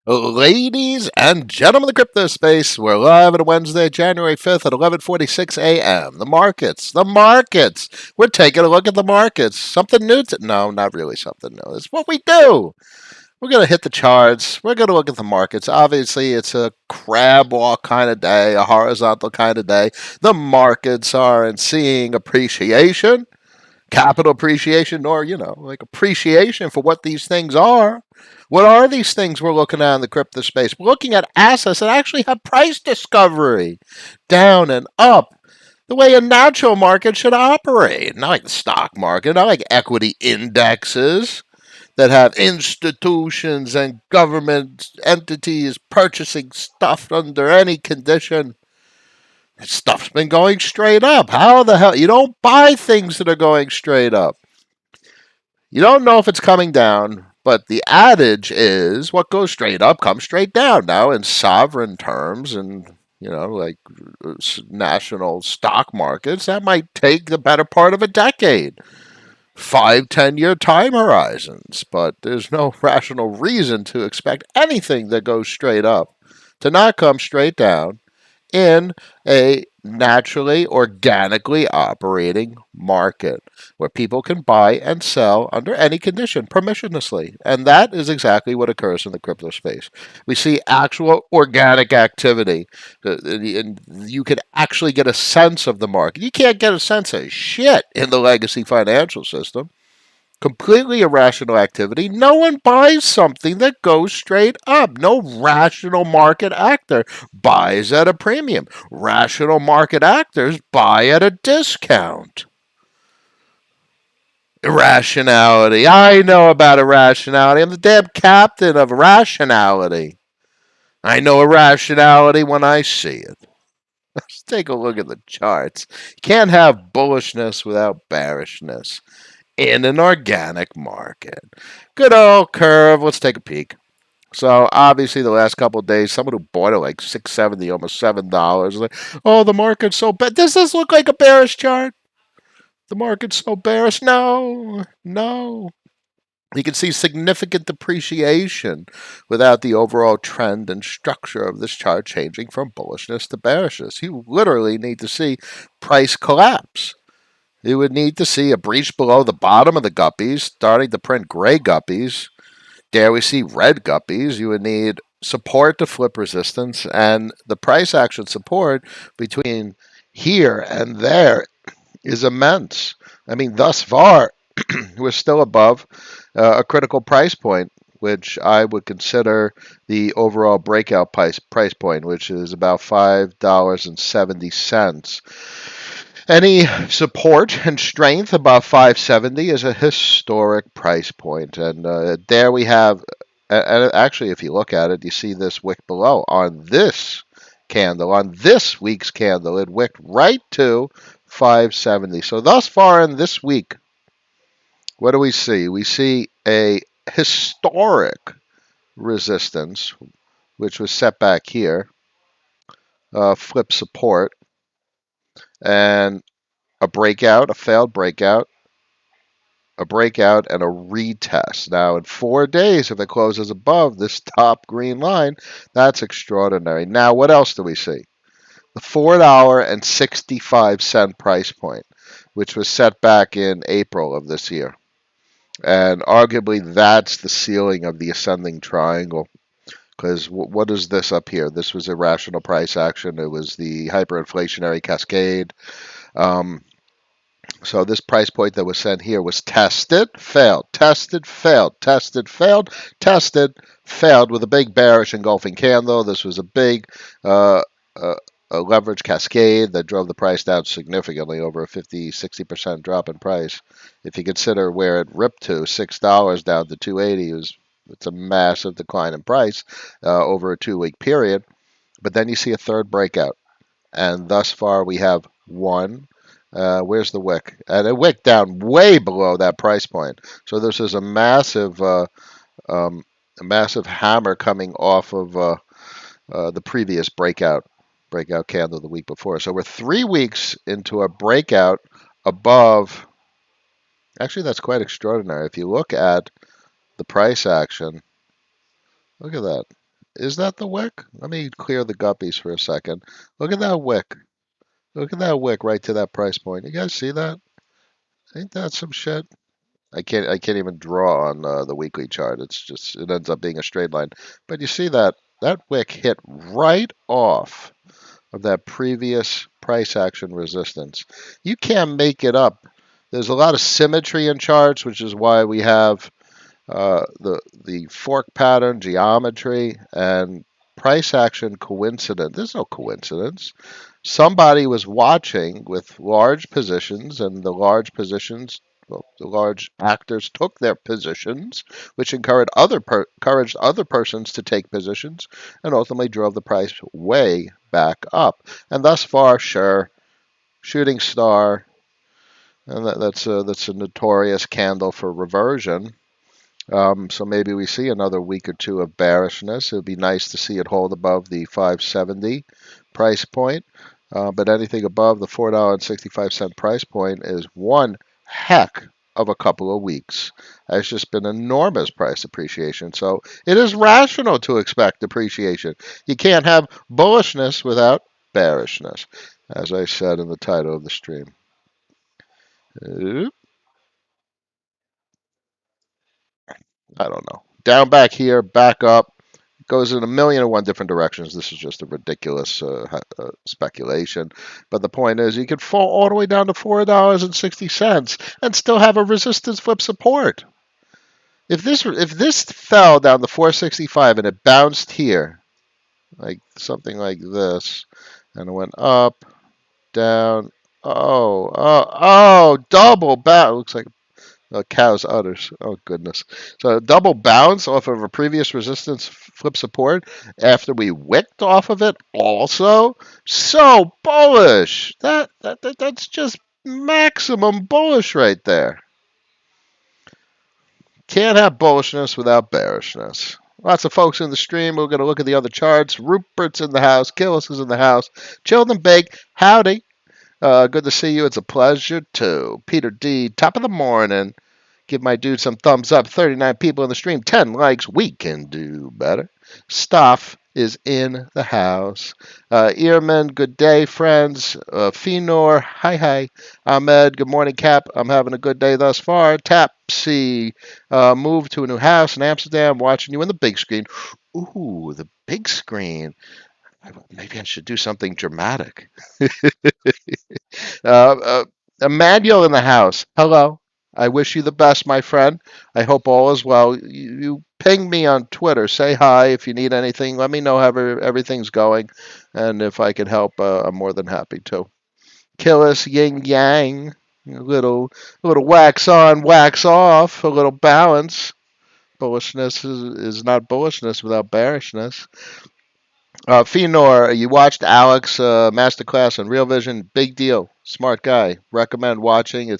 Ladies and gentlemen of the crypto space, we're live on Wednesday, January 5th at 11:46 a.m. The markets. We're taking a look at the markets. Something new no, not really something new. It's what we do. We're going to hit the charts. We're going to look at the markets. Obviously, it's a crab walk kind of day, a horizontal kind of day. The markets aren't seeing appreciation, capital appreciation, nor, like appreciation for what these things are. What are these things we're looking at in the crypto space? We're looking at assets that actually have price discovery, down and up, the way a natural market should operate. Not like the stock market, not like equity indexes that have institutions and government entities purchasing stuff under any condition. That stuff's been going straight up. How the hell? You don't buy things that are going straight up. You don't know if it's coming down, but the adage is what goes straight up comes straight down. Now, in sovereign terms, and like national stock markets, that might take the better part of a decade, 5, 10 year time horizons. But there's no rational reason to expect anything that goes straight up to not come straight down in a naturally, organically operating market where people can buy and sell under any condition permissionlessly. And that is exactly what occurs in the crypto space. We see actual organic activity, and you can actually get a sense of the market. You can't get a sense of shit in the legacy financial system. Completely irrational activity. No one buys something that goes straight up. No rational market actor buys at a premium. Rational market actors buy at a discount. Irrationality. I know about irrationality. I'm the damn captain of rationality. I know irrationality when I see it. Let's take a look at the charts. You can't have bullishness without bearishness in an organic market. Good old curve. Let's take a peek. So obviously, the last couple of days, someone who bought it like 6.70, almost $7, like, oh, the market's so bad. Does this look like a bearish chart? The market's so bearish. No, no. You can see significant depreciation without the overall trend and structure of this chart changing from bullishness to bearishness. You literally need to see price collapse. You would need to see a breach below the bottom of the guppies, starting to print gray guppies. Dare we see red guppies? You would need support to flip resistance, and the price action support between here and there is immense. I mean, thus far, we're still above a critical price point, which I would consider the overall breakout price point, which is about $5.70. Any support and strength above 570 is a historic price point, and there we have. And actually, if you look at it, you see this wick below on this candle, on this week's candle, it wicked right to 570. So thus far in this week, what do we see? We see a historic resistance, which was set back here, flip support, and a breakout, a failed breakout, a breakout, and a retest. Now, in 4 days, if it closes above this top green line, that's extraordinary. Now, what else do we see? The $4.65 price point, which was set back in April of this year. And arguably, that's the ceiling of the ascending triangle. Because what is this up here? This was irrational price action. It was the hyperinflationary cascade. So this price point that was sent here was tested, failed, tested, failed, tested, failed, tested, failed with a big bearish engulfing candle. This was a big a leverage cascade that drove the price down significantly, over a 50-60% drop in price. If you consider where it ripped to, $6 down to 280, it's a massive decline in price over a 2 week period. But then you see a third breakout, and thus far we have one. Where's the wick? And it wicked down way below that price point. So this is a massive hammer coming off of the previous breakout candle the week before. So we're 3 weeks into a breakout above. Actually, that's quite extraordinary. If you look at the price action, look at that. Is that the wick? Let me clear the guppies for a second. Look at that wick. Look at that wick right to that price point. You guys see that? Ain't that some shit? I can't even draw on the weekly chart. It's just it ends up being a straight line. But you see that wick hit right off of that previous price action resistance. You can't make it up. There's a lot of symmetry in charts, which is why we have the fork pattern geometry and price action coincidence. There's no coincidence. Somebody was watching with large positions, and the large positions, well, the large actors took their positions, which encouraged other persons to take positions, and ultimately drove the price way back up. And thus far, sure, shooting star, and that's a notorious candle for reversion. So maybe we see another week or two of bearishness. It would be nice to see it hold above the 570 price point. But anything above the $4.65 price point is one heck of a couple of weeks. There's just been enormous price appreciation. So it is rational to expect appreciation. You can't have bullishness without bearishness, as I said in the title of the stream. I don't know. Down back here, back up. Goes in a million and one different directions. This is just a ridiculous speculation. But the point is, you could fall all the way down to $4.60 and still have a resistance flip support. If this fell down to 465 and it bounced here, like something like this, and it went up, down, double bounce. Looks like cow's udders. Oh goodness! So a double bounce off of a previous resistance flip support after we wicked off of it. Also, so bullish. That's just maximum bullish right there. Can't have bullishness without bearishness. Lots of folks in the stream. We're going to look at the other charts. Rupert's in the house. Killis is in the house. Chilled and Bake. Howdy. Good to see you. It's a pleasure too. Peter D. Top of the morning. Give my dude some thumbs up. 39 people in the stream, 10 likes. We can do better. Stuff is in the house. Earman, good day, friends. Fenor, hi, hi. Ahmed, good morning, Cap. I'm having a good day thus far. Tapsy, moved to a new house in Amsterdam, watching you on the big screen. Ooh, the big screen. Maybe I should do something dramatic. Emmanuel in the house. Hello. I wish you the best, my friend. I hope all is well. You ping me on Twitter. Say hi if you need anything. Let me know how everything's going. And if I can help, I'm more than happy to. Killis yin yang. A little wax on, wax off. A little balance. Bullishness is not bullishness without bearishness. Fenor, you watched Alex masterclass on Real Vision. Big deal. Smart guy. Recommend watching.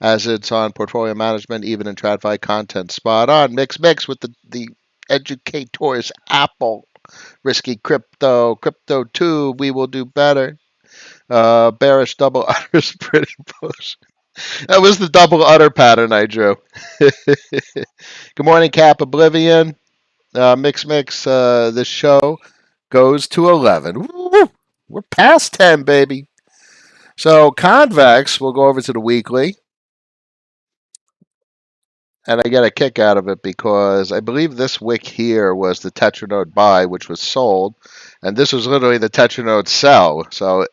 As it's on portfolio management, even in TradFi content. Spot on. Mix with the educators. Apple. Risky crypto. Crypto 2. We will do better. Bearish double utters. Pretty push. That was the double utter pattern I drew. Good morning, Cap Oblivion. Mix. This show goes to 11. Woo! We're past 10, baby. So Convex, we'll go over to the weekly. And I get a kick out of it because I believe this wick here was the Tetranode buy, which was sold. And this was literally the Tetranode sell. So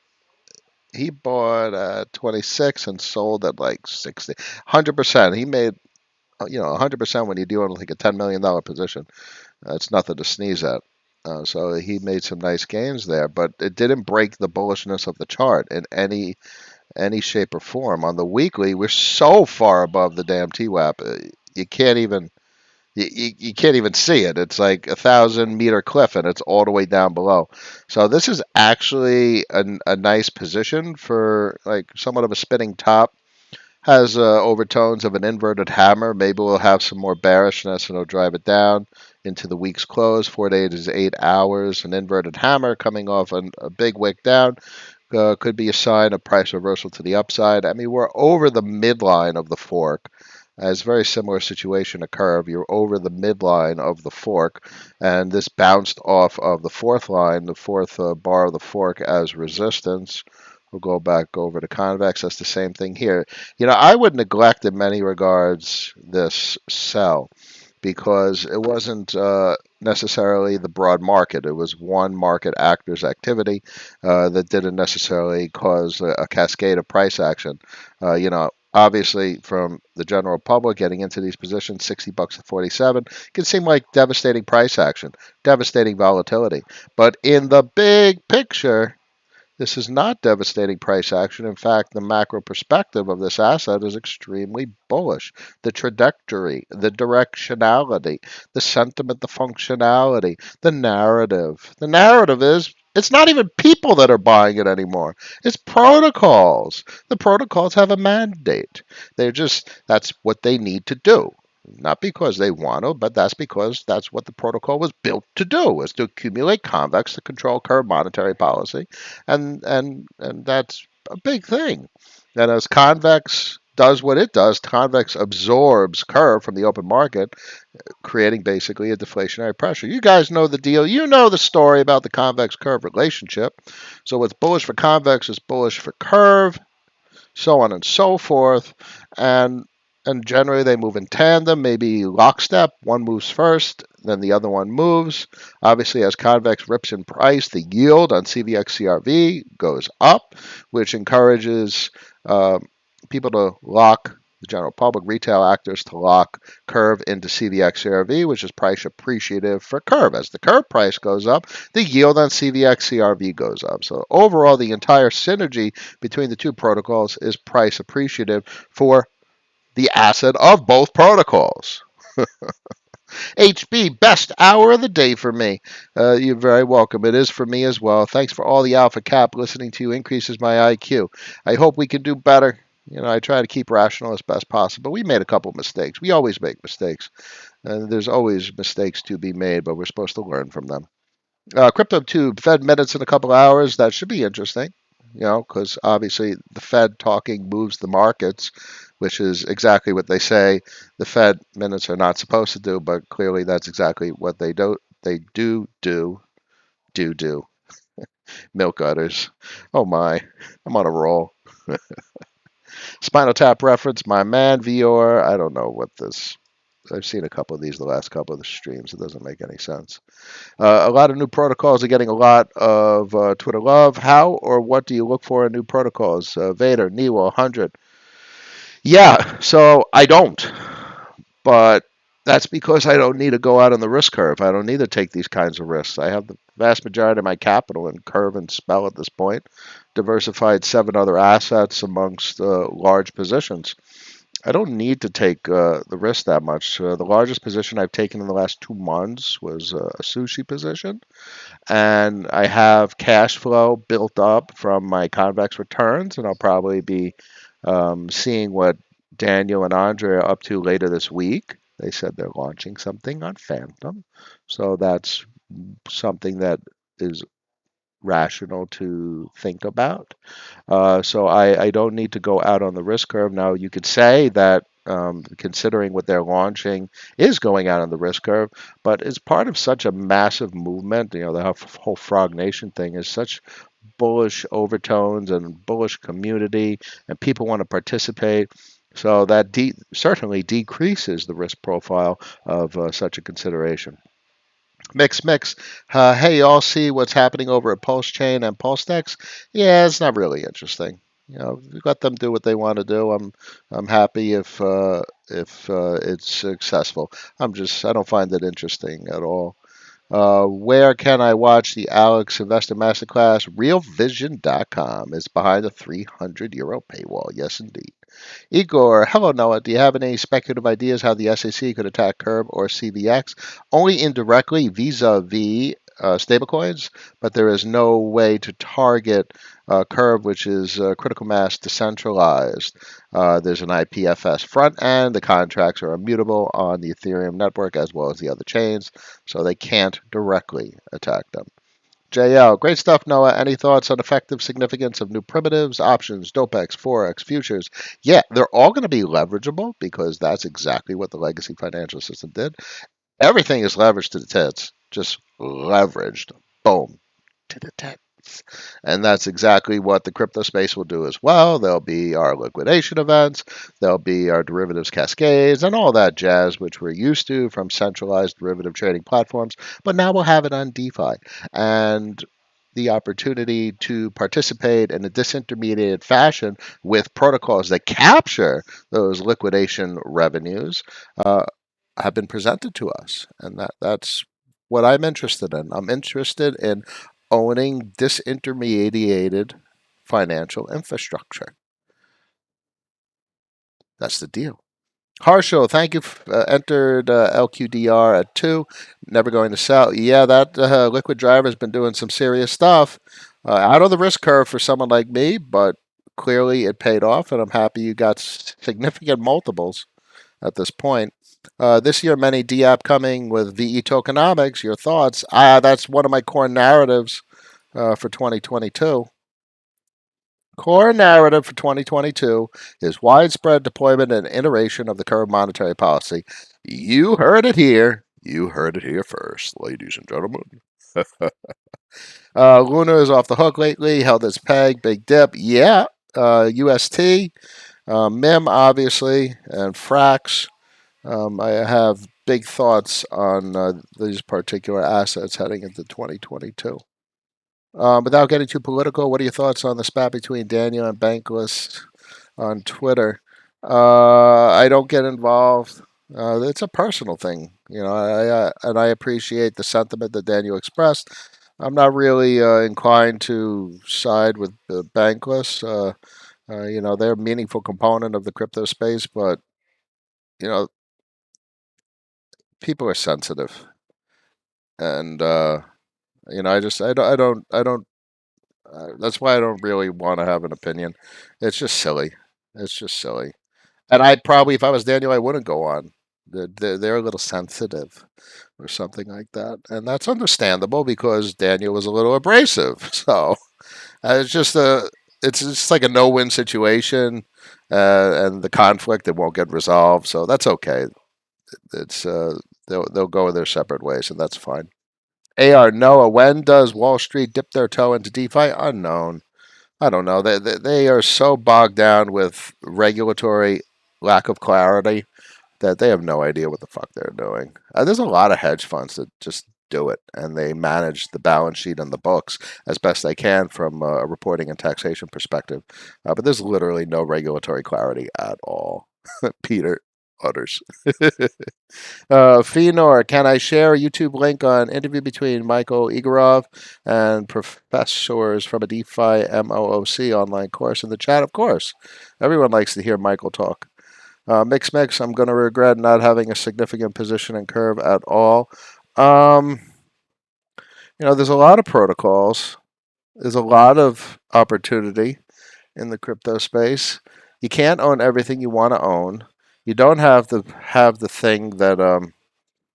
he bought at 26 and sold at like 60. 100%. He made, 100% when you deal with like a $10 million position. That's nothing to sneeze at. So he made some nice gains there, but it didn't break the bullishness of the chart in any shape or form. On the weekly, we're so far above the damn TWAP, you can't even you can't even see it. It's like 1,000-meter cliff, and it's all the way down below. So this is actually a nice position for like somewhat of a spinning top. Has overtones of an inverted hammer. Maybe we'll have some more bearishness and it'll drive it down into the week's close. 4 to 8 is 8 hours. An inverted hammer coming off a big wick down could be a sign of price reversal to the upside. I mean, we're over the midline of the fork. As very similar situation to Curve. You're over the midline of the fork, and this bounced off of the fourth line, the fourth bar of the fork as resistance. We'll go back over to Convex. That's the same thing here. I would neglect in many regards this sell because it wasn't necessarily the broad market. It was one market actor's activity that didn't necessarily cause a cascade of price action. Obviously, from the general public getting into these positions, 60 bucks to 47 can seem like devastating price action, devastating volatility. But in the big picture, this is not devastating price action. In fact, the macro perspective of this asset is extremely bullish. The trajectory, the directionality, the sentiment, the functionality, the narrative. The narrative is it's not even people that are buying it anymore. It's protocols. The protocols have a mandate. That's what they need to do. Not because they want to, but that's because that's what the protocol was built to do, was to accumulate convex to control curve monetary policy, and that's a big thing. And as convex does what it does, convex absorbs curve from the open market, creating basically a deflationary pressure. You guys know the deal. You know the story about the convex curve relationship. So what's bullish for convex is bullish for curve, so on and so forth. And generally they move in tandem, maybe lockstep. One moves first, then the other one moves. Obviously, as convex rips in price, the yield on CVX CRV goes up, which encourages uh, people to lock the general public, retail actors to lock curve into CVX CRV, which is price appreciative for curve. As the curve price goes up, the yield on CVX CRV goes up. So overall, the entire synergy between the two protocols is price appreciative for the asset of both protocols. HB, best hour of the day for me. You're very welcome. It is for me as well. Thanks for all the Alpha Cap. Listening to you increases my IQ. I hope we can do better. I try to keep rational as best possible. We made a couple mistakes. We always make mistakes. And there's always mistakes to be made, but we're supposed to learn from them. CryptoTube, Fed minutes in a couple hours. That should be interesting, because obviously the Fed talking moves the markets, which is exactly what they say the Fed minutes are not supposed to do, but clearly that's exactly what they do. They do. Milk udders. Oh my, I'm on a roll. Spinal Tap reference, my man, Vior. I don't know what this. I've seen a couple of these the last couple of the streams. It doesn't make any sense. A lot of new protocols are getting a lot of Twitter love. How or what do you look for in new protocols? Vader, Niwa, 100. Yeah, so I don't. But that's because I don't need to go out on the risk curve. I don't need to take these kinds of risks. I have the vast majority of my capital in Curve and Spell at this point, diversified 7 other assets amongst large positions. I don't need to take the risk that much. The largest position I've taken in the last 2 months was a sushi position, and I have cash flow built up from my convex returns, and I'll probably be seeing what Daniel and Andre are up to later this week. They said they're launching something on Phantom, so that's something that is rational to think about. So I don't need to go out on the risk curve. Now, you could say that considering what they're launching is going out on the risk curve, but it's part of such a massive movement. The whole Frog Nation thing is such bullish overtones and bullish community, and people want to participate. So that certainly decreases the risk profile of such a consideration. Mix. Hey, y'all see what's happening over at Pulse Chain and PulseDex? Yeah, it's not really interesting. Let them do what they want to do. I'm happy if it's successful. I don't find it interesting at all. Where can I watch the Alex Investor Masterclass? RealVision.com. It's behind a €300 paywall. Yes, indeed. Igor, hello Noah. Do you have any speculative ideas how the SEC could attack Curve or CVX? Only indirectly vis-a-vis stablecoins, but there is no way to target Curve, which is critical mass decentralized. There's an IPFS front end. The contracts are immutable on the Ethereum network as well as the other chains, so they can't directly attack them. JL, great stuff, Noah. Any thoughts on effective significance of new primitives, options, dopex, forex, futures? Yeah, they're all going to be leverageable because that's exactly what the legacy financial system did. Everything is leveraged to the tits, just leveraged. Boom, to the tits. And that's exactly what the crypto space will do as well. There'll be our liquidation events, there'll be our derivatives cascades, and all that jazz, which we're used to from centralized derivative trading platforms. But now we'll have it on DeFi. And the opportunity to participate in a disintermediated fashion with protocols that capture those liquidation revenues have been presented to us, and that's what I'm interested in. I'm interested in owning disintermediated financial infrastructure. That's the deal. Harshal, thank you. Entered LQDR at 2. Never going to sell. Yeah, that liquid driver has been doing some serious stuff. Out of the risk curve for someone like me, but clearly it paid off, and I'm happy you got significant multiples at this point. This year, many DApp coming with VE tokenomics. Your thoughts? That's one of my core narratives for 2022. Core narrative for 2022 is widespread deployment and iteration of the curve monetary policy. You heard it here. You heard it here first, ladies and gentlemen. Luna is off the hook lately. Held its peg. Big dip. Yeah. UST. MIM, obviously. And Frax. I have big thoughts on these particular assets heading into 2022. Without getting too political, what are your thoughts on the spat between Daniel and Bankless on Twitter? I don't get involved. It's a personal thing, and I appreciate the sentiment that Daniel expressed. I'm not really inclined to side with Bankless. They're a meaningful component of the crypto space, but you know, people are sensitive, and I don't. That's why I don't really want to have an opinion. It's just silly. It's just silly. And I probably, if I was Daniel, I wouldn't go on. They're a little sensitive or something like that, and that's understandable because Daniel was a little abrasive. So it's just it's just like a no-win situation, and the conflict it won't get resolved. So that's okay. It's they'll go their separate ways, and that's fine. AR Noah, when does Wall Street dip their toe into DeFi? Unknown. I don't know. They are so bogged down with regulatory lack of clarity that they have no idea what the fuck they're doing. There's a lot of hedge funds that just do it and they manage the balance sheet and the books as best they can from a reporting and taxation perspective. But there's literally no regulatory clarity at all. Peter utters. Fenor, can I share a YouTube link on interview between Michael Igorov and professors from a DeFi MOOC online course in the chat? Of course. Everyone likes to hear Michael talk. Mix, I'm going to regret not having a significant position in Curve at all. Um, there's a lot of protocols. There's a lot of opportunity in the crypto space. You can't own everything you want to own. You don't have the thing that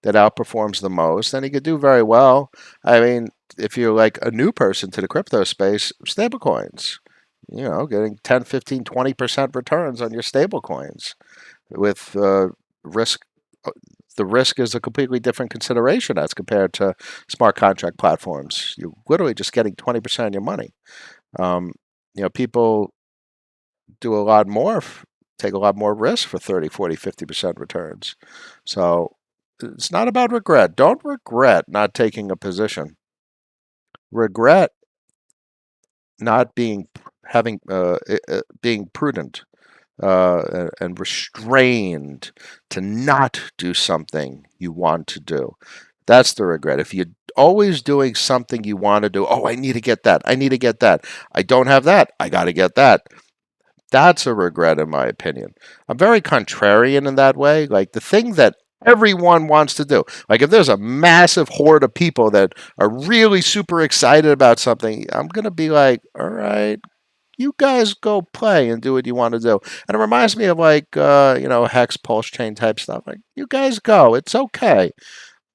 outperforms the most, and he could do very well. I mean, if you're like a new person to the crypto space, stablecoins, getting 10, 15, 20% returns on your stablecoins with risk. The risk is a completely different consideration as compared to smart contract platforms. You're literally just getting 20% of your money. People do a lot more, take a lot more risk for 30, 40, 50% returns. So it's not about regret. Don't regret not taking a position. Regret not being prudent and restrained to not do something you want to do. That's the regret. If you're always doing something you want to do, oh, I need to get that. I need to get that. I don't have that. I got to get that. That's a regret, in my opinion. I'm very contrarian in that way. Like the thing that everyone wants to do. Like if there's a massive horde of people that are really super excited about something, I'm going to be like, all right, you guys go play and do what you want to do. And it reminds me of like, Hex pulse chain type stuff. Like you guys go. It's okay.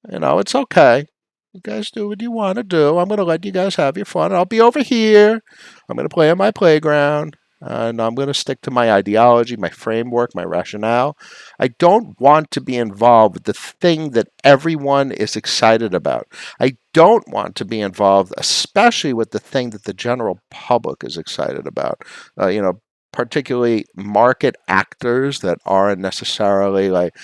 It's okay. You guys do what you want to do. I'm going to let you guys have your fun. I'll be over here. I'm going to play on my playground. And I'm going to stick to my ideology, my framework, my rationale. I don't want to be involved with the thing that everyone is excited about. I don't want to be involved, especially with the thing that the general public is excited about. Particularly market actors that aren't necessarily like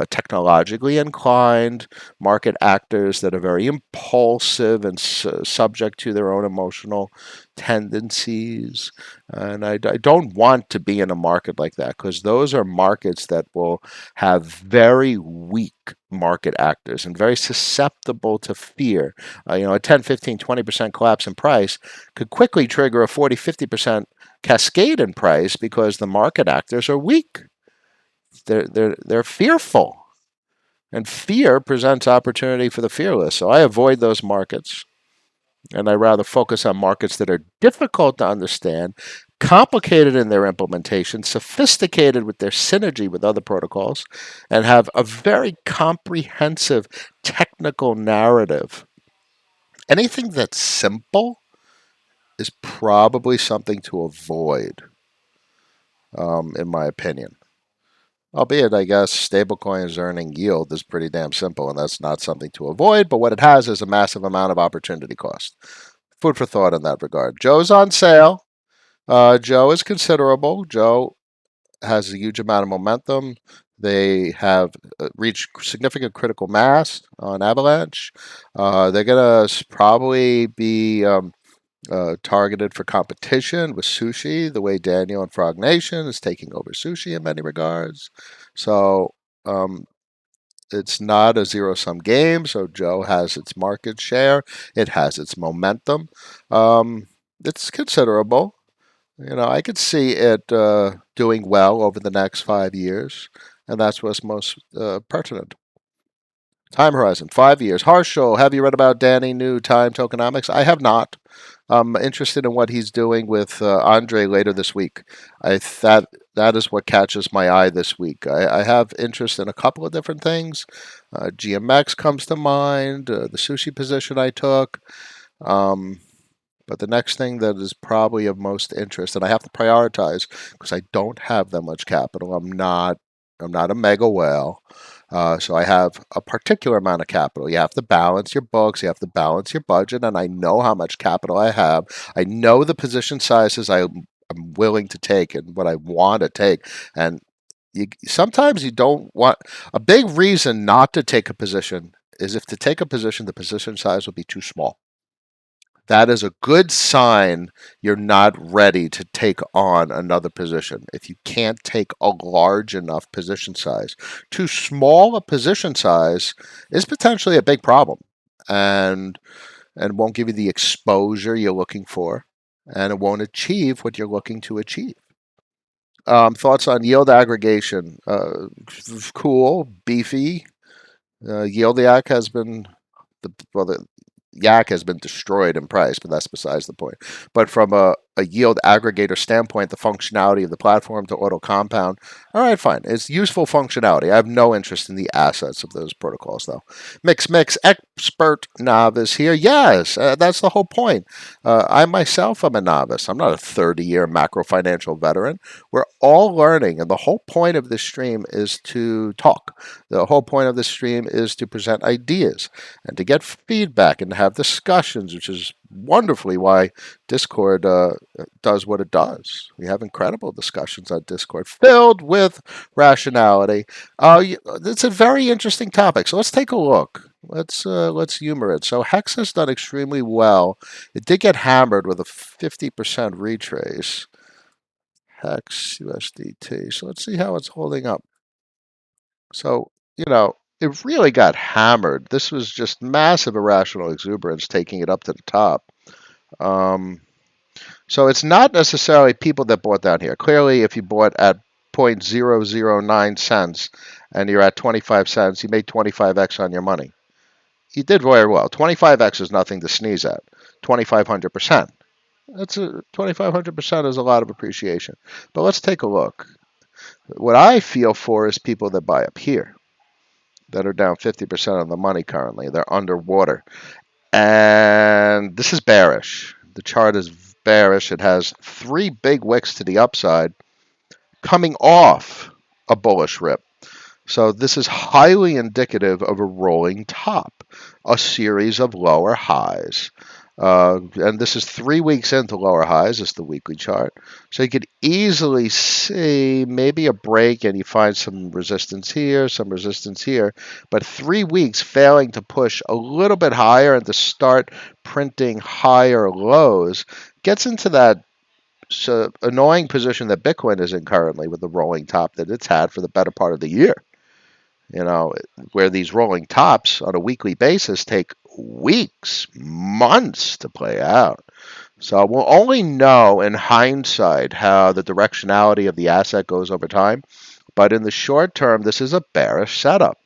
technologically inclined, market actors that are very impulsive and subject to their own emotional tendencies. And I don't want to be in a market like that because those are markets that will have very weak market actors and very susceptible to fear. A 10, 15, 20% collapse in price could quickly trigger a 40, 50% cascade in price because the market actors are weak. They're fearful. And fear presents opportunity for the fearless. So I avoid those markets and I rather focus on markets that are difficult to understand, complicated in their implementation, sophisticated with their synergy with other protocols, and have a very comprehensive technical narrative. Anything that's simple is probably something to avoid, in my opinion. Albeit, I guess stablecoins earning yield is pretty damn simple, and that's not something to avoid. But what it has is a massive amount of opportunity cost. Food for thought in that regard. Joe's on sale. Joe is considerable. Joe has a huge amount of momentum. They have reached significant critical mass on Avalanche. They're going to probably be targeted for competition with sushi, the way Daniel and Frog Nation is taking over sushi in many regards. So um, it's not a zero sum game. So Joe has its market share, it has its momentum. Um, it's considerable. I could see it doing well over the next 5 years, and that's what's most pertinent. Time horizon, 5 years. Harshal, have you read about Danny New Time Tokenomics? I have not. I'm interested in what he's doing with Andre later this week. That is what catches my eye this week. I have interest in a couple of different things. GMX comes to mind, the sushi position I took. Um, but the next thing that is probably of most interest, and I have to prioritize because I don't have that much capital. I'm not a mega whale. So I have a particular amount of capital. You have to balance your books, you have to balance your budget, and I know how much capital I have. I know the position sizes I'm willing to take and what I want to take. And sometimes you don't want a big reason not to take a position is if to take a position, the position size will be too small. That is a good sign you're not ready to take on another position. If you can't take a large enough position size, too small a position size is potentially a big problem, and won't give you the exposure you're looking for, and it won't achieve what you're looking to achieve. Thoughts on yield aggregation? Cool, beefy. Yieldiac has been the Yak has been destroyed in price, but that's besides the point. But from a yield aggregator standpoint, the functionality of the platform to auto compound, all right, fine. It's useful functionality. I have no interest in the assets of those protocols, though. Mix, expert novice here. Yes, that's the whole point. I myself am a novice. I'm not a 30-year macro financial veteran. We're all learning, and the whole point of this stream is to talk. The whole point of this stream is to present ideas and to get feedback and to have discussions, which is wonderfully why Discord does what it does. We have incredible discussions on Discord filled with rationality. It's a very interesting topic. So let's take a look. Let's humor it. So Hex has done extremely well. It did get hammered with a 50% retrace. Hex USDT. So let's see how it's holding up. So, it really got hammered. This was just massive irrational exuberance taking it up to the top. Um, so it's not necessarily people that bought down here. Clearly, if you bought at 0.009 cents and you're at 25 cents, you made 25x on your money. You did very well. 25x is nothing to sneeze at. 2,500%. 2,500% is a lot of appreciation. But let's take a look. What I feel for is people that buy up here. that are down 50% on the money currently. They're underwater. And this is bearish. The chart is bearish. It has three big wicks to the upside coming off a bullish rip. So this is highly indicative of a rolling top, a series of lower highs. And this is 3 weeks into lower highs. It's the weekly chart. So you could easily see maybe a break and you find some resistance here, some resistance here. But 3 weeks failing to push a little bit higher and to start printing higher lows gets into that annoying position that Bitcoin is in currently with the rolling top that it's had for the better part of the year. You know, where these rolling tops on a weekly basis take weeks, months to play out. So we'll only know in hindsight how the directionality of the asset goes over time. But in the short term, this is a bearish setup.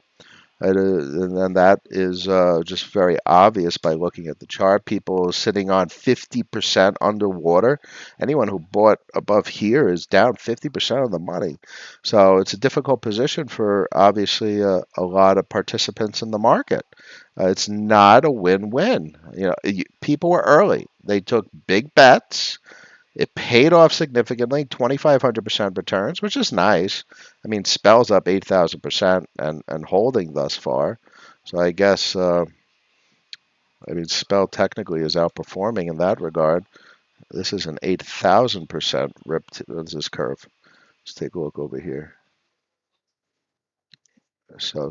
And that is just very obvious by looking at the chart. People sitting on 50% underwater. Anyone who bought above here is down 50% of the money. So it's a difficult position for obviously a lot of participants in the market. It's not a win-win. You know, people were early. They took big bets. It paid off significantly, 2,500% returns, which is nice. I mean, Spell's up 8,000% and holding thus far. So I guess, I mean, Spell technically is outperforming in that regard. This is an 8,000% rip. What's this curve? Let's take a look over here. So,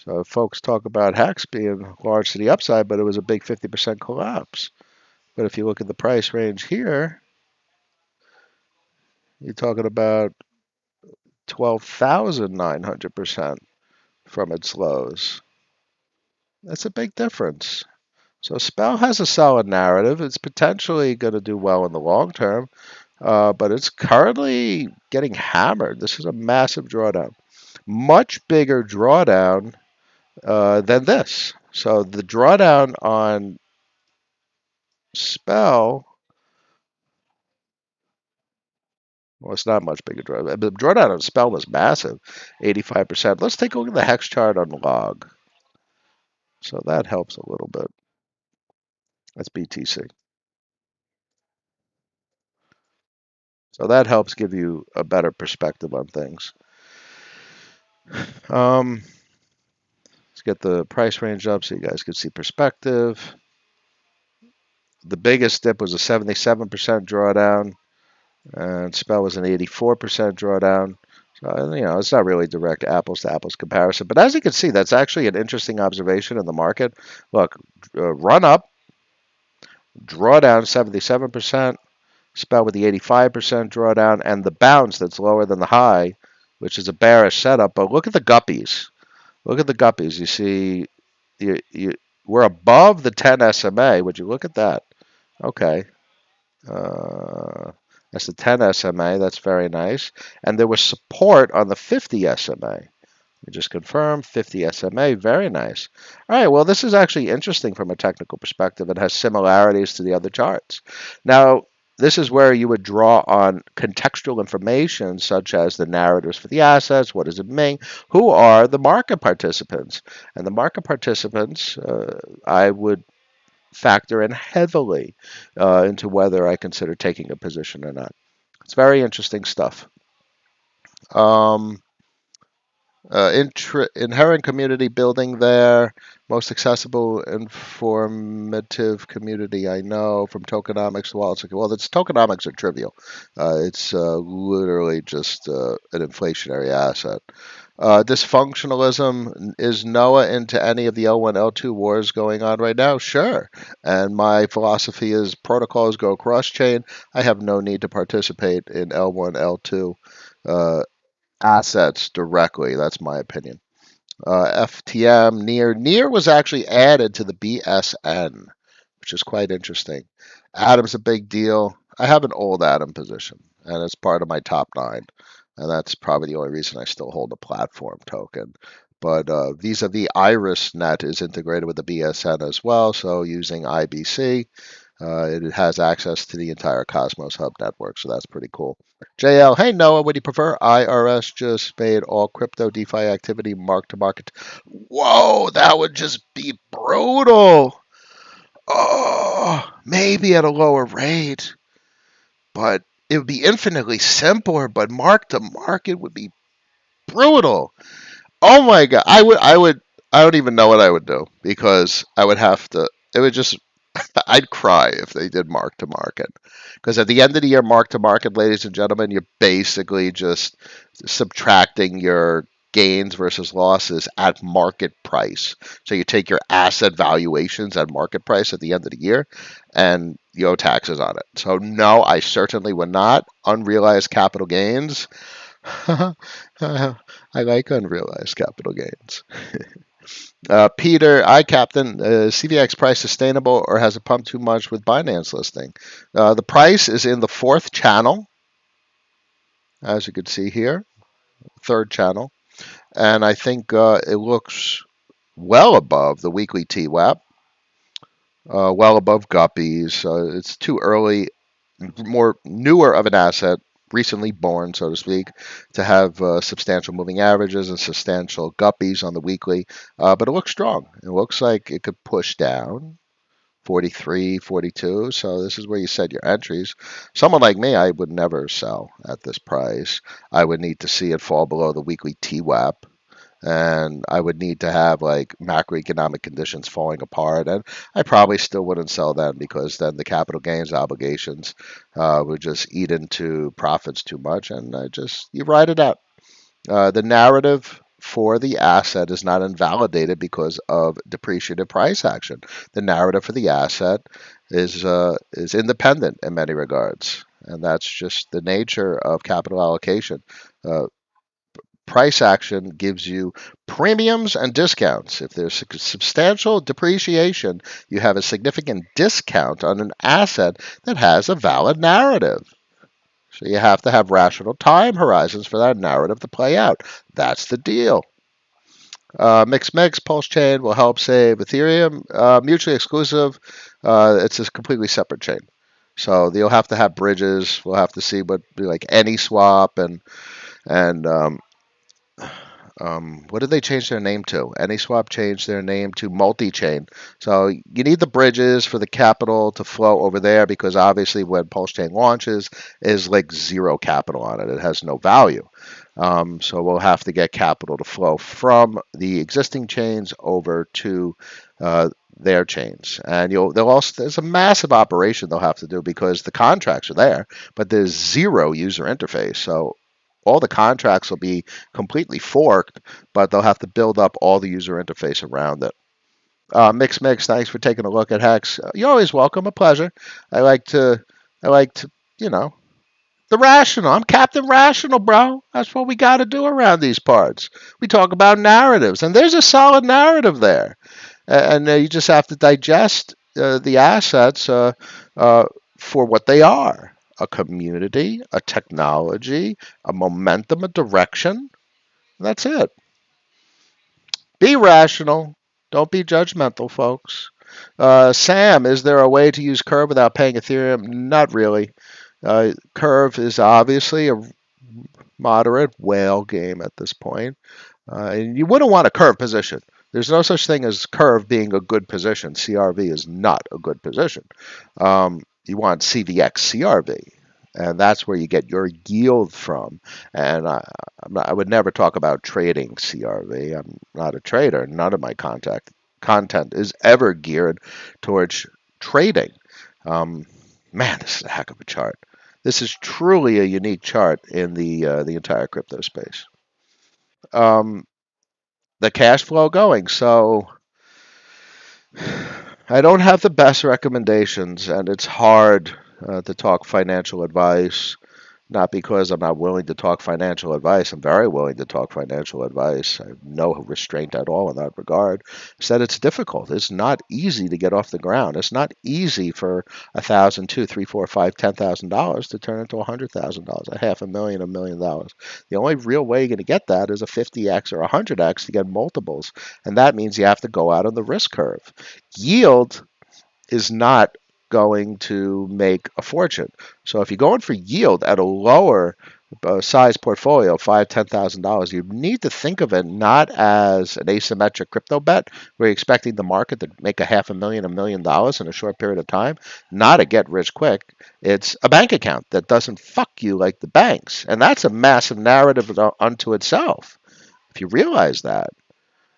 so folks talk about Hex being large to the upside, but it was a big 50% collapse. But if you look at the price range here, you're talking about 12,900% from its lows. That's a big difference. So Spell has a solid narrative. It's potentially going to do well in the long term, but it's currently getting hammered. This is a massive drawdown, much bigger drawdown than this. So the drawdown on Spell, well, it's not much bigger drawdown. The drawdown on Spell was massive, 85%. Let's take a look at the hex chart on log. So that helps a little bit. That's BTC. So that helps give you a better perspective on things. Let's get the price range up so you guys can see perspective. The biggest dip was a 77% drawdown, and Spell was an 84% drawdown. So, you know, it's not really direct apples to apples comparison. But as you can see, that's actually an interesting observation in the market. Look, run up, drawdown 77%, Spell with the 85% drawdown, and the bounce that's lower than the high, which is a bearish setup. But look at the guppies. Look at the guppies. You see, we're above the 10 SMA. Would you look at that? Okay. That's the 10 SMA. That's very nice. And there was support on the 50 SMA. We just confirmed 50 SMA. Very nice. All right. Well, this is actually interesting from a technical perspective. It has similarities to the other charts. Now, this is where you would draw on contextual information such as the narratives for the assets. What does it mean? Who are the market participants? And the market participants, I would factor in heavily into whether I consider taking a position or not. It's very interesting stuff. Um, inherent community building there. Most accessible, informative community I know from tokenomics to wallets. Well, its tokenomics are trivial. It's literally just an inflationary asset. Dysfunctionalism. Is Noah into any of the L1, L2 wars going on right now? Sure. And my philosophy is protocols go cross chain. I have no need to participate in L1, L2 assets directly. That's my opinion. FTM near was actually added to the BSN, which is quite interesting. Atom's a big deal. I have an old Atom position, and it's part of my top 9, and that's probably the only reason I still hold a platform token. But vis-a-vis IrisNet is integrated with the BSN as well, so using IBC, It has access to the entire Cosmos Hub network, so that's pretty cool. JL, hey Noah, would you prefer IRS just made all crypto DeFi activity mark to market? Whoa, that would just be brutal. Oh, maybe at a lower rate, but it would be infinitely simpler. But mark to market would be brutal. Oh my god, I don't even know what I would do because I would have to. It would just I'd cry if they did mark to market. Because at the end of the year, mark to market, ladies and gentlemen, you're basically just subtracting your gains versus losses at market price. So you take your asset valuations at market price at the end of the year and you owe taxes on it. So, no, I certainly would not. Unrealized capital gains. I like unrealized capital gains. Peter, Captain, CVX price sustainable or has it pumped too much with Binance listing? The price is in the fourth channel, as you can see here, third channel, and I think it looks well above the weekly TWAP, well above guppies. It's too early, more newer of an asset, recently born, so to speak, to have substantial moving averages and substantial guppies on the weekly, but it looks strong. It looks like it could push down 43, 42. So this is where you set your entries. Someone like me, I would never sell at this price. I would need to see it fall below the weekly TWAP. And I would need to have like macroeconomic conditions falling apart. And I probably still wouldn't sell then because then the capital gains obligations would just eat into profits too much. And you ride it out. The narrative for the asset is not invalidated because of depreciative price action. The narrative for the asset is independent in many regards, and that's just the nature of capital allocation. Uh, Price action gives you premiums and discounts. If there's substantial depreciation, you have a significant discount on an asset that has a valid narrative. So you have to have rational time horizons for that narrative to play out. That's the deal. Mix, Pulse Chain will help save Ethereum. Mutually exclusive. It's a completely separate chain. So you'll have to have bridges. We'll have to see what like AnySwap and what did they change their name to? AnySwap changed their name to multi-chain. So you need the bridges for the capital to flow over there because obviously when Pulse Chain launches, is like zero capital on it. It has no value. So we'll have to get capital to flow from the existing chains over to their chains, and they'll also there's a massive operation they'll have to do because the contracts are there, but there's zero user interface. So all the contracts will be completely forked, but they'll have to build up all the user interface around it. Mix, thanks for taking a look at Hex. You're always welcome. A pleasure. I like to, I like to, you know, the rational. I'm Captain Rational, bro. That's what we got to do around these parts. We talk about narratives, and there's a solid narrative there, and you just have to digest the assets for what they are: a community, a technology, a momentum, a direction. That's it. Be rational. Don't be judgmental, folks. Sam, is there a way to use Curve without paying Ethereum? Not really. Curve is obviously a moderate whale game at this point. And you wouldn't want a curve position. There's no such thing as curve being a good position. CRV is not a good position. You want CVX CRV, and that's where you get your yield from. And I would never talk about trading CRV. I'm not a trader. None of my content is ever geared towards trading. Man, this is a heck of a chart. This is truly a unique chart in the entire crypto space. The cash flow going. So I don't have the best recommendations, and it's hard to talk financial advice. Not because I'm not willing to talk financial advice. I'm very willing to talk financial advice. I have no restraint at all in that regard. Said it's difficult. It's not easy to get off the ground. It's not easy for $1,000, $2,000, $3,000, $4,000, $5,000, $10,000 to turn into $100,000, a half a million, $1 million. The only real way you're going to get that is a 50x or 100x to get multiples, and that means you have to go out on the risk curve. Yield is not going to make a fortune. So if you're going for yield at a lower size portfolio, $5,000, $10,000, you need to think of it not as an asymmetric crypto bet where you're expecting the market to make a half a million, $1 million in a short period of time, not a get rich quick. It's a bank account that doesn't fuck you like the banks. And that's a massive narrative unto itself, if you realize that.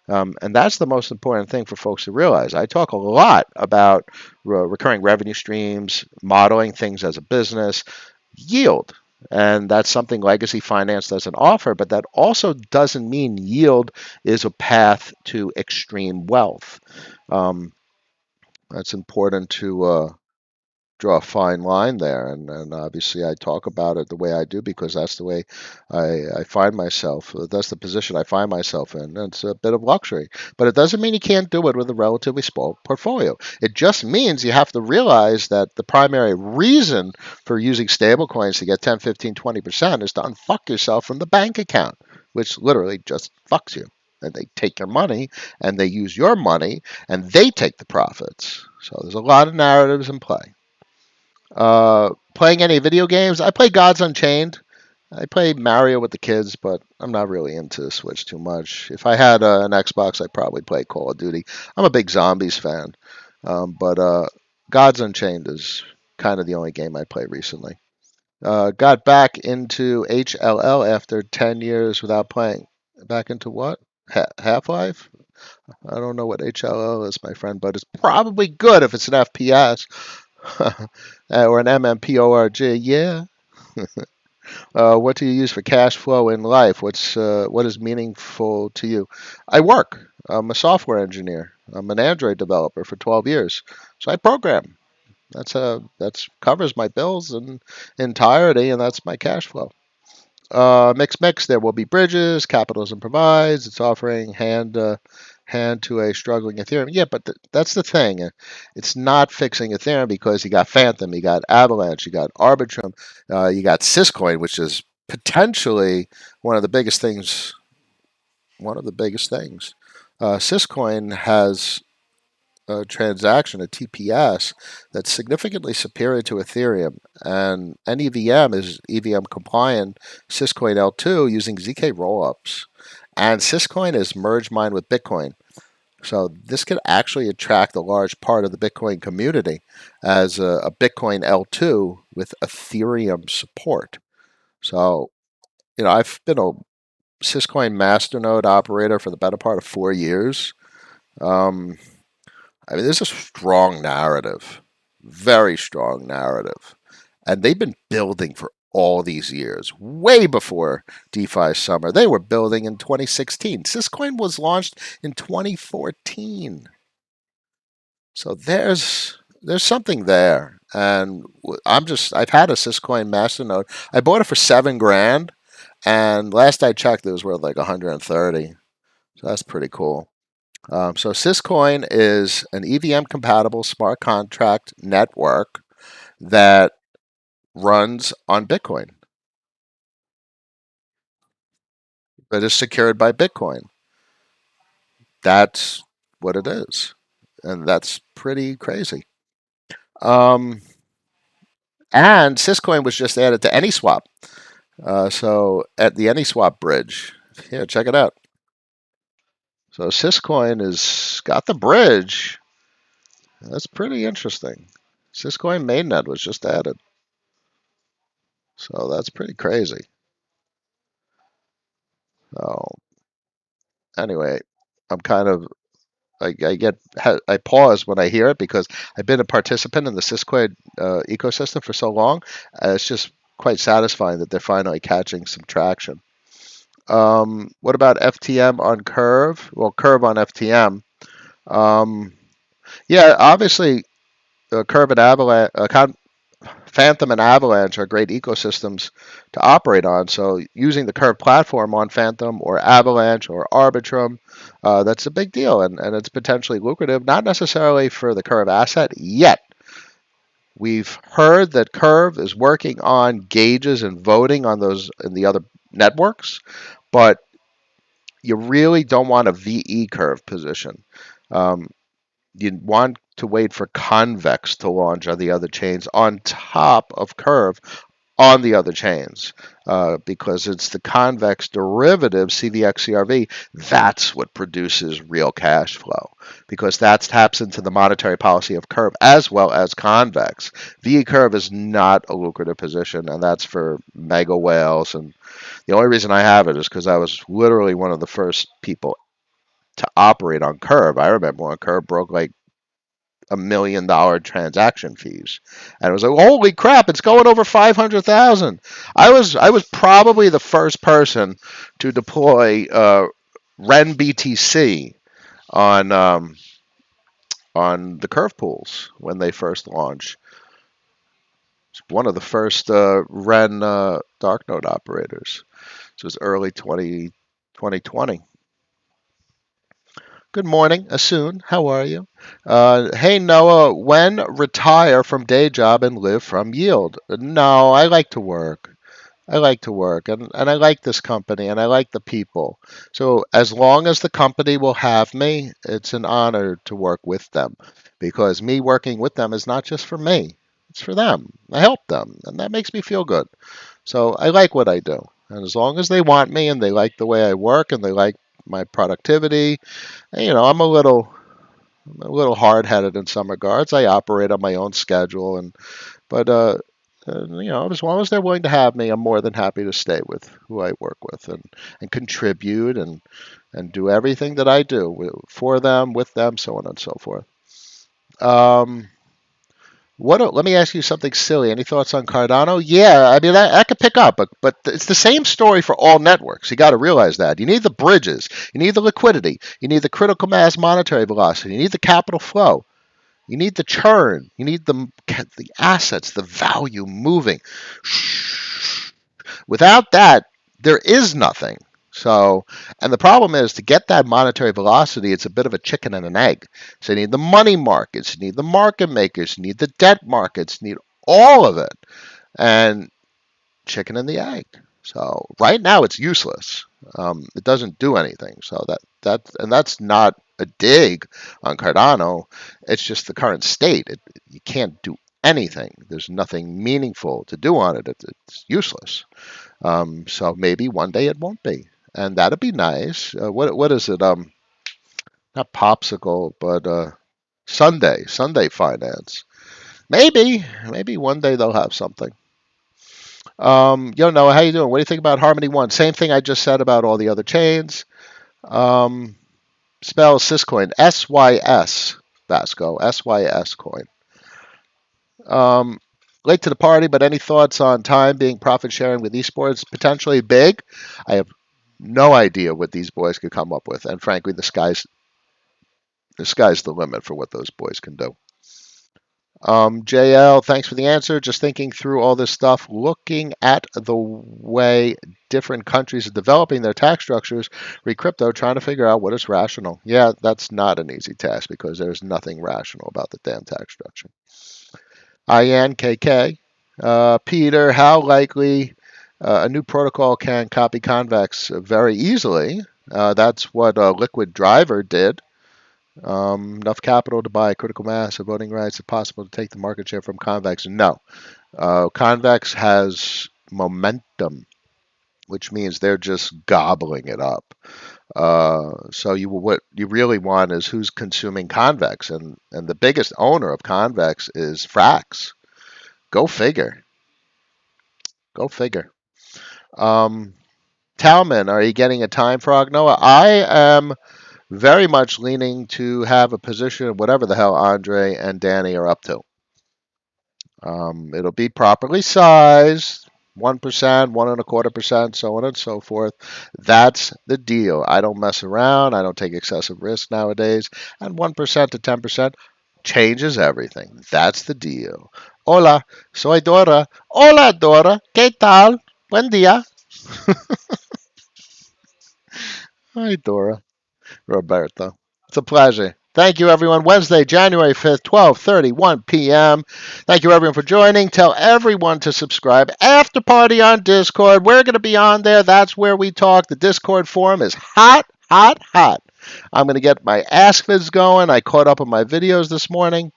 And that's the most important thing for folks to realize. I talk a lot about recurring revenue streams, modeling things as a business, yield. And that's something legacy finance doesn't offer, but that also doesn't mean yield is a path to extreme wealth. Um, that's important to draw a fine line there. And obviously, I talk about it the way I do because that's the way I find myself. That's the position I find myself in. And it's a bit of luxury. But it doesn't mean you can't do it with a relatively small portfolio. It just means you have to realize that the primary reason for using stablecoins to get 10, 15, 20% is to unfuck yourself from the bank account, which literally just fucks you. And they take your money and they use your money and they take the profits. So there's a lot of narratives in play. Playing any video games? I play Gods Unchained. I play Mario with the kids, but I'm not really into Switch too much. If I had an Xbox, I'd probably play Call of Duty. I'm a big Zombies fan, but Gods Unchained is kind of the only game I played recently. Got back into HLL after 10 years without playing. Back into what? Half-Life? I don't know what HLL is, my friend, but it's probably good if it's an FPS. Or an MMPORG. Yeah. What do you use for cash flow in life? What is meaningful to you? I work. I'm a software engineer. I'm an Android developer for 12 years. So I program. That's covers my bills in entirety, and that's my cash flow. Mix. There will be bridges. Capitalism provides. It's offering hand to a struggling Ethereum. Yeah, but that's the thing. It's not fixing Ethereum because you got Phantom, you got Avalanche, you got Arbitrum, you got Syscoin, which is potentially one of the biggest things. One of the biggest things. Syscoin has a transaction, a TPS, that's significantly superior to Ethereum. And NEVM is EVM compliant Syscoin L2 using ZK rollups. And Syscoin is merge mined with Bitcoin. So this could actually attract a large part of the Bitcoin community as a Bitcoin L2 with Ethereum support. So, I've been a Syscoin masternode operator for the better part of 4 years. Um, I mean, there's a strong narrative, very strong narrative. And they've been building for all these years, way before DeFi Summer. They were building in 2016. Syscoin was launched in 2014. So there's something there. And I've had a Syscoin Masternode. I bought it for 7 grand. And last I checked, it was worth like 130. So that's pretty cool. So Syscoin is an EVM compatible smart contract network that runs on Bitcoin, that is secured by Bitcoin. That's what it is. And that's pretty crazy. Um, and Syscoin was just added to AnySwap. So at the AnySwap bridge, yeah, check it out. So Syscoin has got the bridge. That's pretty interesting. Syscoin mainnet was just added. So that's pretty crazy. So anyway, I'm kind of I pause when I hear it because I've been a participant in the Syscoin ecosystem for so long. It's just quite satisfying that they're finally catching some traction. What about FTM on Curve? Well, Curve on FTM. Um, yeah, obviously, Curve and Avalanche, Phantom and Avalanche are great ecosystems to operate on. So using the Curve platform on Phantom or Avalanche or Arbitrum, that's a big deal, and it's potentially lucrative. Not necessarily for the Curve asset yet. We've heard that Curve is working on gauges and voting on those in the other networks, but you really don't want a VE curve position. Um, you want to wait for Convex to launch on the other chains on top of Curve on the other chains, because it's the convex derivative, CVXCRV, that's what produces real cash flow, because that taps into the monetary policy of Curve as well as convex. V Curve is not a lucrative position, and that's for mega whales. And the only reason I have it is because I was literally one of the first people to operate on Curve. I remember when Curve broke like $1 million transaction fees, and it was like, holy crap, it's going over 500,000. I was probably the first person to deploy Ren BTC on the curve pools when they first launched. It's one of the first Ren dark node operators. This was early 2020. Good morning, Asun. How are you? Hey, Noah, when retire from day job and live from yield? No, I like to work. I like to work, and I like this company, and I like the people. So as long as the company will have me, it's an honor to work with them, because me working with them is not just for me, it's for them. I help them, and that makes me feel good. So I like what I do. And as long as they want me and they like the way I work and they like my productivity, I'm a little hard-headed in some regards. I operate on my own schedule, but as long as they're willing to have me, I'm more than happy to stay with who I work with, and contribute and do everything that I do for them, with them, so on and so forth. Um, let me ask you something silly. Any thoughts on Cardano? Yeah, I mean, I could pick up, but it's the same story for all networks. You got to realize that. You need the bridges, you need the liquidity, you need the critical mass monetary velocity, you need the capital flow. You need the churn. You need the assets, the value moving. Without that, there is nothing. So, and the problem is to get that monetary velocity, it's a bit of a chicken and an egg. So you need the money markets, you need the market makers, you need the debt markets, you need all of it. And chicken and the egg. So right now it's useless. It doesn't do anything. So that's not a dig on Cardano. It's just the current state. You can't do anything. There's nothing meaningful to do on it. It's useless. So maybe one day it won't be, and that'd be nice. What is it? Not popsicle, but Sunday finance. Maybe one day they'll have something. Noah, how you doing? What do you think about Harmony One? Same thing I just said about all the other chains. Um, Spell Syscoin, SYS, Vasco, SYS coin. Um, Late to the party, but any thoughts on time being profit sharing with esports potentially big? I have no idea what these boys could come up with, and frankly, the sky's the limit for what those boys can do. JL, thanks for the answer. Just thinking through all this stuff, looking at the way different countries are developing their tax structures, re crypto, trying to figure out what is rational. Yeah, that's not an easy task because there's nothing rational about the damn tax structure. INKK, Peter, how likely a new protocol can copy convex very easily? That's what Liquid Driver did. Enough capital to buy critical mass of voting rights if possible to take the market share from Convex? No. Convex has momentum, which means they're just gobbling it up. So what you really want is who's consuming Convex, and the biggest owner of Convex is Frax. Go figure. Go figure. Talman, are you getting a time frog? Noah, I am very much leaning to have a position of whatever the hell Andre and Danny are up to. It'll be properly sized, 1%, 1.25%, so on and so forth. That's the deal. I don't mess around. I don't take excessive risk nowadays. And 1% to 10% changes everything. That's the deal. Hola, soy Dora. Hola, Dora. ¿Qué tal? Buen día. Hi, Dora. Roberto. It's a pleasure. Thank you, everyone. Wednesday, January 5th, 12:31 p.m. Thank you, everyone, for joining. Tell everyone to subscribe. After party on Discord. We're going to be on there. That's where we talk. The Discord forum is hot, hot, hot. I'm going to get my Ask Vids going. I caught up on my videos this morning.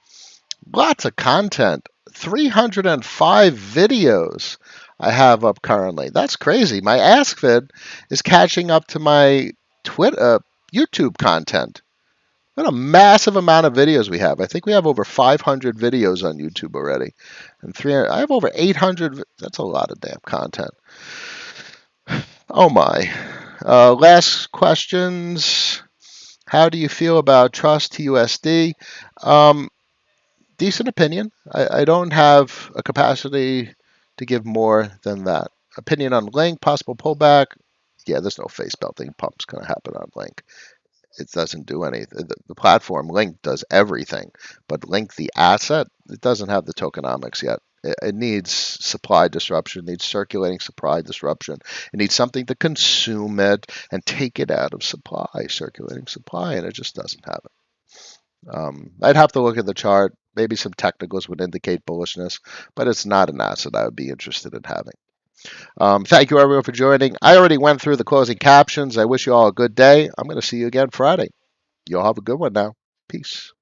Lots of content. 305 videos I have up currently. That's crazy. My Ask Vid is catching up to my Twitter, YouTube content. What a massive amount of videos we have. I think we have over 500 videos on YouTube already. And I have over 800. That's a lot of damn content. Oh my. Last questions. How do you feel about Trust TUSD? Decent opinion. I don't have a capacity to give more than that. Opinion on Link, possible pullback. Yeah, there's no face melting pump's going to happen on Link. It doesn't do anything. The platform Link does everything, but Link, the asset, it doesn't have the tokenomics yet. It needs supply disruption, it needs circulating supply disruption. It needs something to consume it and take it out of supply, circulating supply, and it just doesn't have it. I'd have to look at the chart. Maybe some technicals would indicate bullishness, but it's not an asset I would be interested in having. Thank you, everyone, for joining. I already went through the closing captions. I wish you all a good day. I'm going to see you again Friday. You all have a good one now. Peace.